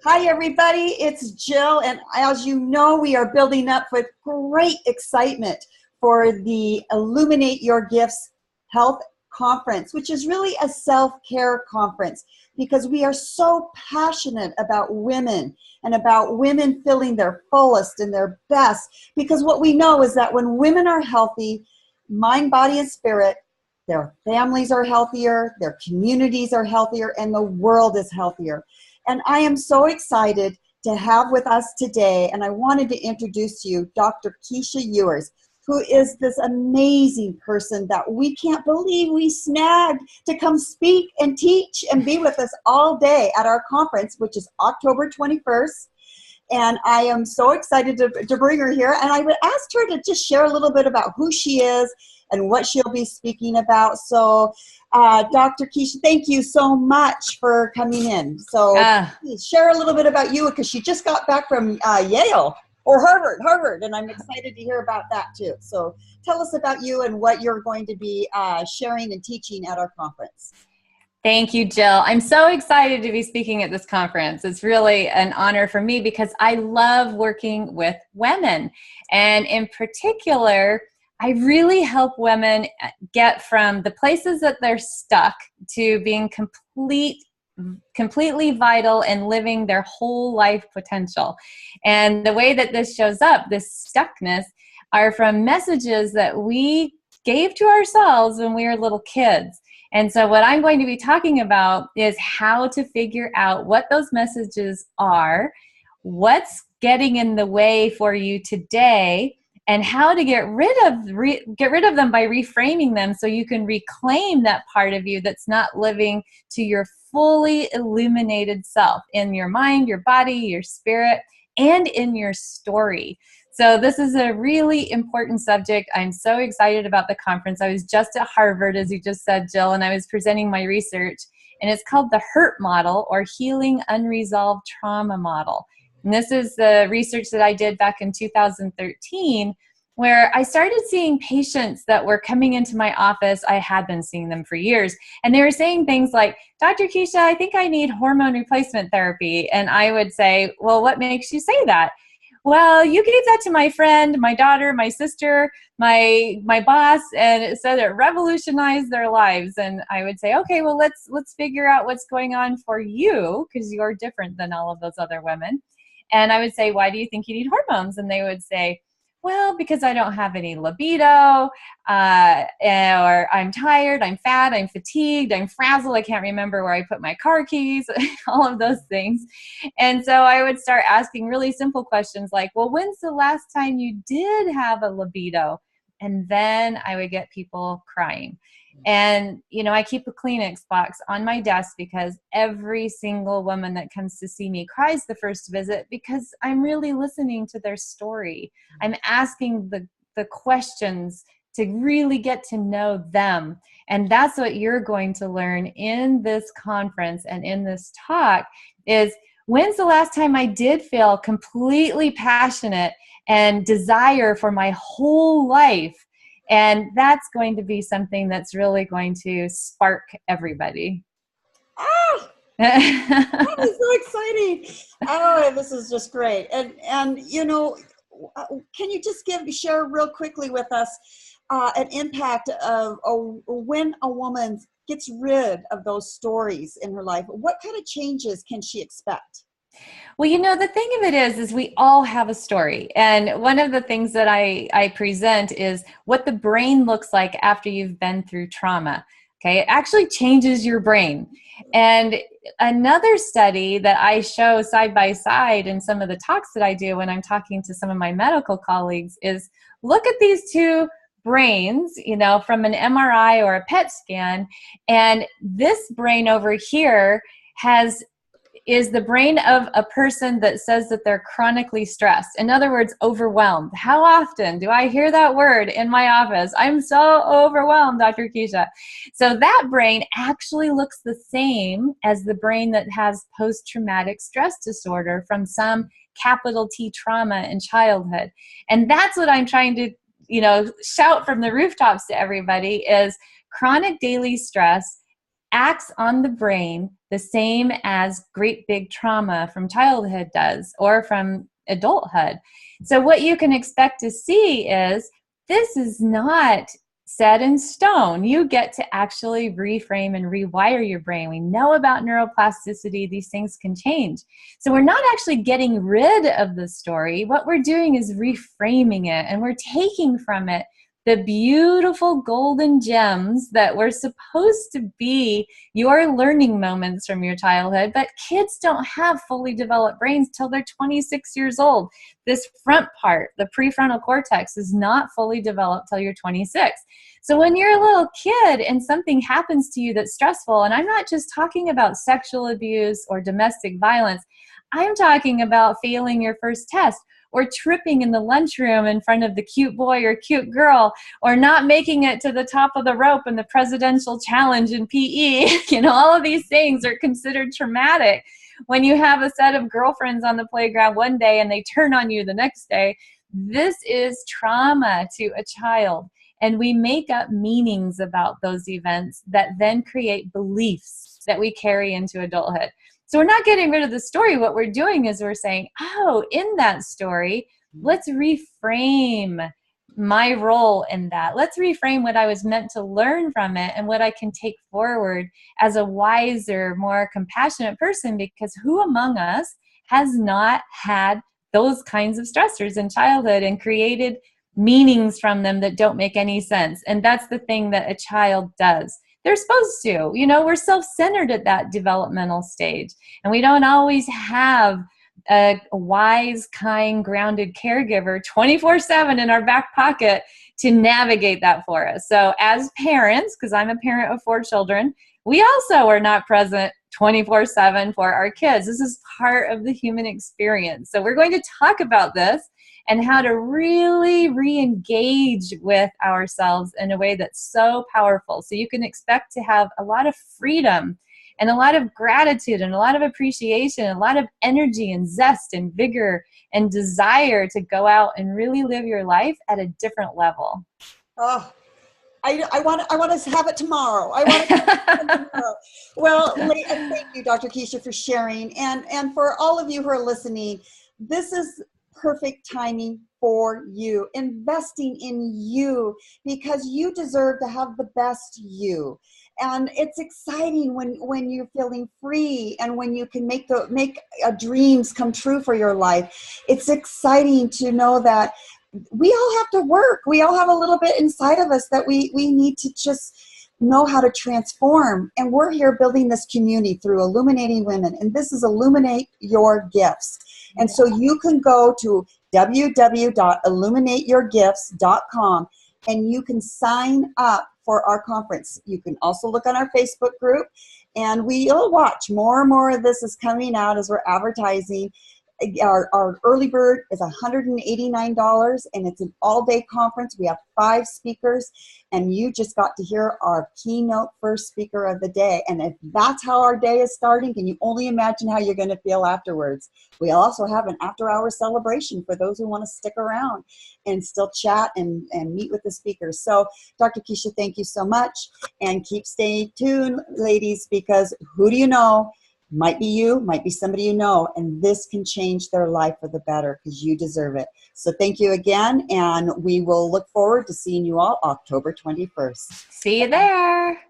Hi, everybody. It's Jill, and as you know, we are building up with great excitement for the Illuminate Your Gifts Health Conference, which is really a self-care conference because we are so passionate about women and about women feeling their fullest and their best. Because what we know is that when women are healthy, mind, body, and spirit, their families are healthier, their communities are healthier, and the world is healthier. And I am so excited to have with us today, and I wanted to introduce to you Dr. Keesha Ewers, who is this amazing person that we can't believe we snagged to come speak and teach and be with us all day at our conference, which is October 21st. And I am so excited to bring her here. And I would ask her to just share a little bit about who she is and what she'll be speaking about. So, Dr. Keesha, thank you so much for coming in. So please share a little bit about you, because she just got back from Yale or Harvard, and I'm excited to hear about that too. So tell us about you and what you're going to be sharing and teaching at our conference. Thank you, Jill. I'm so excited to be speaking at this conference. It's really an honor for me because I love working with women. And in particular, I really help women get from the places that they're stuck to being completely vital and living their whole life potential. And the way that this shows up, this stuckness, are from messages that we gave to ourselves when we were little kids. And so what I'm going to be talking about is how to figure out what those messages are, what's getting in the way for you today, and how to get rid of them by reframing them so you can reclaim that part of you that's not living to your fully illuminated self in your mind, your body, your spirit, and in your story. So this is a really important subject. I'm so excited about the conference. I was just at Harvard, as you just said, Jill, and I was presenting my research, and it's called the HURT model, or Healing Unresolved Trauma Model. And this is the research that I did back in 2013, where I started seeing patients that were coming into my office. I had been seeing them for years, and they were saying things like, Dr. Keesha, I think I need hormone replacement therapy. And I would say, well, what makes you say that? Well, you gave that to my friend, my daughter, my sister, my boss, and it said it revolutionized their lives. And I would say, okay, well, let's figure out what's going on for you, because you're different than all of those other women. And I would say, why do you think you need hormones? And they would say, well, because I don't have any libido, or I'm tired, I'm fat, I'm fatigued, I'm frazzled, I can't remember where I put my car keys, all of those things. And so I would start asking really simple questions like, well, when's the last time you did have a libido? And then I would get people crying. And, you know, I keep a Kleenex box on my desk because every single woman that comes to see me cries the first visit, because I'm really listening to their story. I'm asking the questions to really get to know them. And that's what you're going to learn in this conference and in this talk is, when's the last time I did feel completely passionate and desire for my whole life? And that's going to be something that's really going to spark everybody. Ah, that is so exciting. Oh, this is just great. And you know, can you just share real quickly with us an impact of when a woman gets rid of those stories in her life? What kind of changes can she expect? Well, you know, the thing of it is we all have a story. And one of the things that I present is what the brain looks like after you've been through trauma. Okay, it actually changes your brain. And another study that I show side by side in some of the talks that I do when I'm talking to some of my medical colleagues is, look at these two brains, you know, from an MRI or a PET scan. And this brain over here is the brain of a person that says that they're chronically stressed. In other words, overwhelmed. How often do I hear that word in my office? I'm so overwhelmed, Dr. Keesha. So that brain actually looks the same as the brain that has post-traumatic stress disorder from some capital T trauma in childhood. And that's what I'm trying to, shout from the rooftops to everybody is chronic daily stress acts on the brain the same as great big trauma from childhood does, or from adulthood. So what you can expect to see is, this is not set in stone. You get to actually reframe and rewire your brain. We know about neuroplasticity. These things can change. So we're not actually getting rid of the story. What we're doing is reframing it, and we're taking from it the beautiful golden gems that were supposed to be your learning moments from your childhood. But kids don't have fully developed brains till they're 26 years old. This front part, the prefrontal cortex, is not fully developed till you're 26. So when you're a little kid and something happens to you that's stressful, and I'm not just talking about sexual abuse or domestic violence, I'm talking about failing your first test, or tripping in the lunchroom in front of the cute boy or cute girl, or not making it to the top of the rope in the presidential challenge in PE. All of these things are considered traumatic. When you have a set of girlfriends on the playground one day and they turn on you the next day, this is trauma to a child. And we make up meanings about those events that then create beliefs that we carry into adulthood. So we're not getting rid of the story. What we're doing is we're saying, oh, in that story, let's reframe my role in that. Let's reframe what I was meant to learn from it and what I can take forward as a wiser, more compassionate person, because who among us has not had those kinds of stressors in childhood and created meanings from them that don't make any sense? And that's the thing that a child does. They're supposed to. We're self-centered at that developmental stage. And we don't always have a wise, kind, grounded caregiver 24/7 in our back pocket to navigate that for us. So as parents, because I'm a parent of 4 children, we also are not present 24/7 for our kids. This is part of the human experience. So we're going to talk about this and how to really re-engage with ourselves in a way that's so powerful. So you can expect to have a lot of freedom and a lot of gratitude and a lot of appreciation and a lot of energy and zest and vigor and desire to go out and really live your life at a different level. Oh, I want to have it tomorrow. I want to have it tomorrow. Well, thank you, Dr. Keesha, for sharing. And for all of you who are listening, this is perfect timing for you, investing in you, because you deserve to have the best you. And it's exciting when you're feeling free and when you can make dreams come true for your life. It's exciting to know that we all have to work. We all have a little bit inside of us that we need to just know how to transform. And we're here building this community through Illuminating Women. And this is Illuminate Your Gifts. And so you can go to www.illuminateyourgifts.com and you can sign up for our conference. You can also look on our Facebook group, and we'll watch. More and more of this is coming out as we're advertising. Our early bird is $189, and it's an all-day conference. We have 5 speakers, and you just got to hear our keynote first speaker of the day. And if that's how our day is starting, can you only imagine how you're going to feel afterwards? We also have an after-hours celebration for those who want to stick around and still chat and meet with the speakers. So, Dr. Keesha, thank you so much, and keep staying tuned, ladies, because who do you know? Might be you, might be somebody you know, and this can change their life for the better because you deserve it. So thank you again, and we will look forward to seeing you all October 21st. See you there.